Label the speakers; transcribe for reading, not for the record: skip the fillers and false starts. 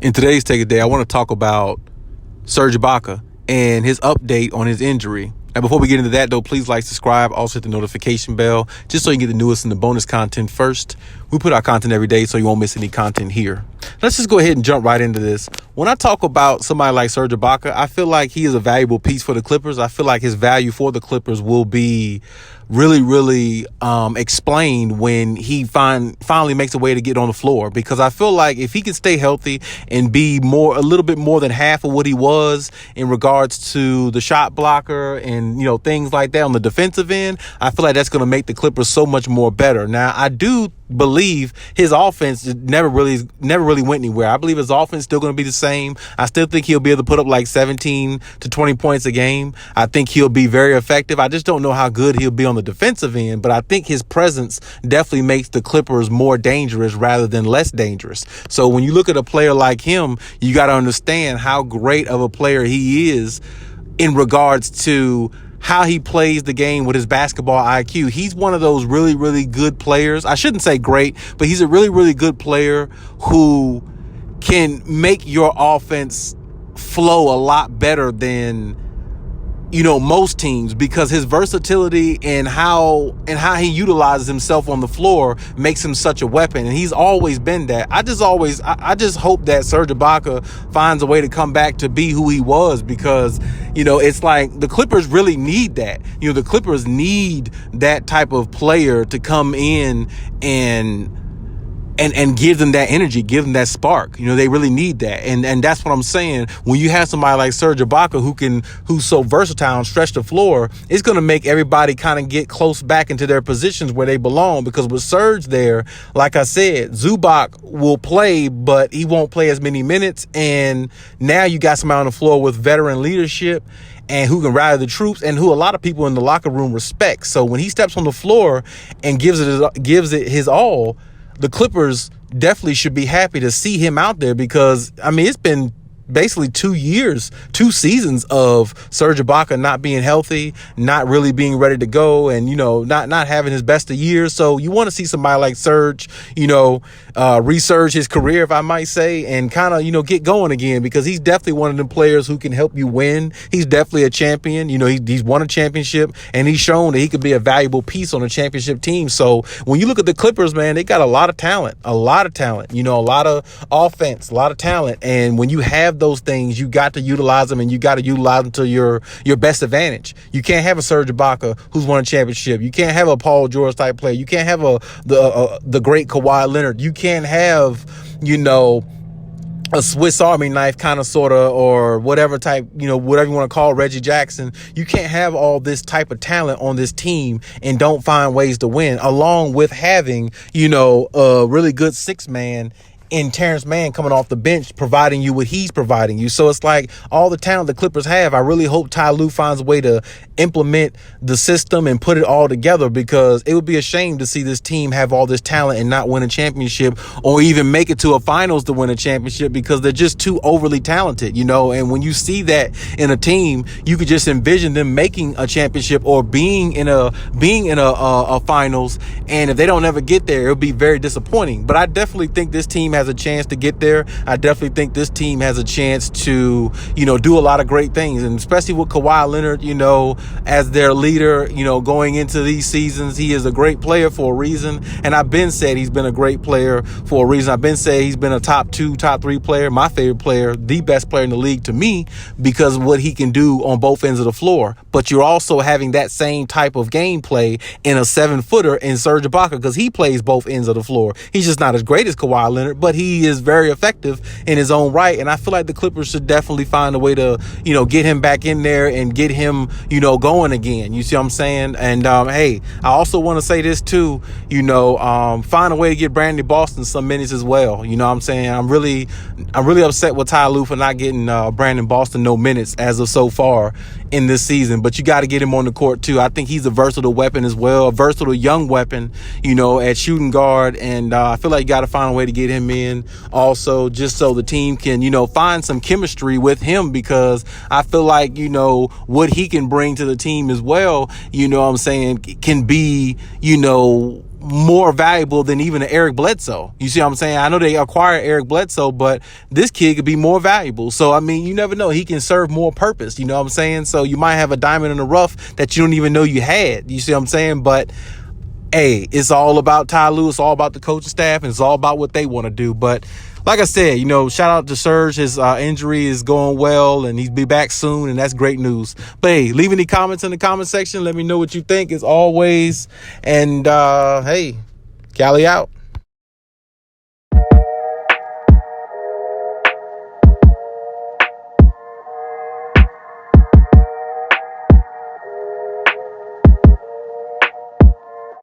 Speaker 1: In today's Take a Day, I want to talk about Serge Ibaka and his update on his injury. And before we get into that, though, please like, subscribe, also hit the notification bell, just so you can get the newest and the bonus content first. We put our content every day, so you won't miss any content here. Let's just go ahead and jump right into this. When I talk about somebody like Serge Ibaka, I feel like he is a valuable piece for the Clippers. I feel like his value for the Clippers will be really explained when he finally makes a way to get on the floor, because I feel like if he can stay healthy and be a little bit more than half of what he was in regards to the shot blocker and, things like that on the defensive end, I feel like that's going to make the Clippers so much more better. Now, I do believe his offense never really went anywhere. I believe his offense is still going to be the same. I still think he'll be able to put up like 17 to 20 points a game. I think he'll be very effective. I just don't know how good he'll be on the defensive end, but I think his presence definitely makes the Clippers more dangerous rather than less dangerous. So when you look at a player like him, you got to understand how great of a player he is in regards to how he plays the game with his basketball IQ. He's one of those really good players. I shouldn't say great, but he's a really good player who can make your offense flow a lot better than most teams, because his versatility and how he utilizes himself on the floor makes him such a weapon. And he's always been that. I just hope that Serge Ibaka finds a way to come back to be who he was, because, it's like the Clippers really need that. The Clippers need that type of player to come in and give them that energy, give them that spark. They really need that. And that's what I'm saying. When you have somebody like Serge Ibaka who's so versatile and stretch the floor, it's going to make everybody kind of get close back into their positions where they belong. Because with Serge there, like I said, Zubac will play, but he won't play as many minutes. And now you got somebody on the floor with veteran leadership and who can rally the troops and who a lot of people in the locker room respect. So when he steps on the floor and gives it his all, the Clippers definitely should be happy to see him out there, because, it's been basically 2 seasons of Serge Ibaka not being healthy, not really being ready to go, and, not having his best of years. So you want to see somebody like Serge, resurge his career, if I might say, and kind of, get going again, because he's definitely one of them players who can help you win. He's definitely a champion. He's won a championship, and he's shown that he could be a valuable piece on a championship team. So when you look at the Clippers, man, they got a lot of talent, a lot of offense, a lot of talent. And when you have those things, you got to utilize them, and you got to utilize them to your best advantage. You can't have a Serge Ibaka who's won a championship. You can't have a Paul George type player. You can't have the great Kawhi Leonard. You can't have, a Swiss Army knife kind of sort of, or whatever type, whatever you want to call Reggie Jackson. You can't have all this type of talent on this team and don't find ways to win, along with having, a really good six man in Terrence Mann coming off the bench, providing you what he's providing you. So it's like all the talent the Clippers have. I really hope Ty Lue finds a way to implement the system and put it all together, because it would be a shame to see this team have all this talent and not win a championship, or even make it to a finals to win a championship, because they're just too overly talented, And when you see that in a team, you could just envision them making a championship or being in a finals. And if they don't ever get there, it'll be very disappointing. But I definitely think this team has a chance to get there. I definitely think this team has a chance to, do a lot of great things, and especially with Kawhi Leonard, as their leader, going into these seasons. He is a great player for a reason, and I've been said he's been a great player for a reason. I've been said he's been a top 2, top 3 player, my favorite player, the best player in the league to me, because of what he can do on both ends of the floor. But you're also having that same type of gameplay in a 7-footer in Serge Ibaka, because he plays both ends of the floor. He's just not as great as Kawhi Leonard, but he is very effective in his own right. And I feel like the Clippers should definitely find a way to, get him back in there and get him, going again. You see what I'm saying? And, hey, I also want to say this too, find a way to get Brandon Boston some minutes as well. You know what I'm saying? I'm really upset with Ty Lue for not getting Brandon Boston no minutes as of so far in this season, but you got to get him on the court too. I think he's a versatile weapon as well, a versatile young weapon, at shooting guard. And I feel like you got to find a way to get him in also, just so the team can, find some chemistry with him, because I feel like, what he can bring to the team as well, can be, more valuable than even an Eric Bledsoe. You see what I'm saying? I know they acquired Eric Bledsoe, but this kid could be more valuable. So, I mean, you never know. He can serve more purpose. You know what I'm saying? So you might have a diamond in the rough that you don't even know you had. You see what I'm saying? But hey, it's all about Ty Lue. It's all about the coaching staff, and it's all about what they want to do. But like I said, you know, shout out to Serge. His injury is going well, and he'll be back soon, and that's great news. But hey, leave any comments in the comment section. Let me know what you think, as always. And hey, Cali out.